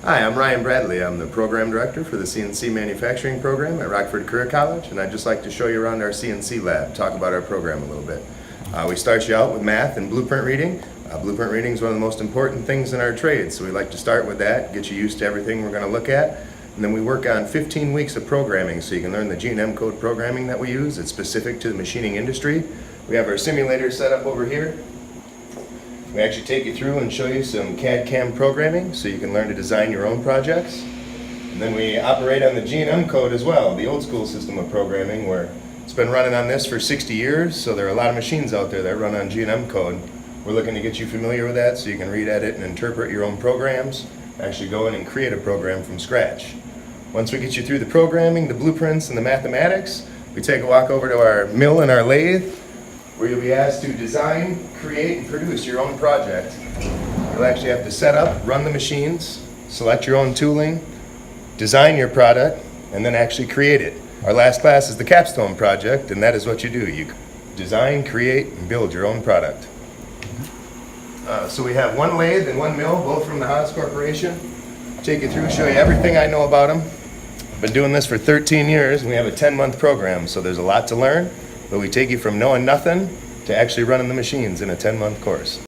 Hi, I'm Ryan Bradley. I'm the Program Director for the CNC Manufacturing Program at Rockford Career College, and I'd just like to show you around our CNC lab, talk about our program a little bit. We start you out with math and blueprint reading. Blueprint reading is one of the most important things in our trade, so we like to start with that, get you used to everything we're going to look at, and then we work on 15 weeks of programming so you can learn the G&M code programming that we use. It's specific to the machining industry. We have our simulator set up over here. We actually take you through and show you some CAD/CAM programming so you can learn to design your own projects. And then we operate on the G&M code as well, the old school system of programming, where it's been running on this for 60 years, so there are a lot of machines out there that run on G&M code. We're looking to get you familiar with that so you can read, edit, and interpret your own programs, actually go in and create a program from scratch. Once we get you through the programming, the blueprints, and the mathematics, we take a walk over to our mill and our lathe, where you'll be asked to design, create, and produce your own project. You'll actually have to set up, run the machines, select your own tooling, design your product, and then actually create it. Our last class is the capstone project, and that is what you do. You design, create, and build your own product. So we have one lathe and one mill, both from the Haas Corporation. Take you through, show you everything I know about them. I've been doing this for 13 years, and we have a 10-month program, so there's a lot to learn. But we take you from knowing nothing to actually running the machines in a 10-month course.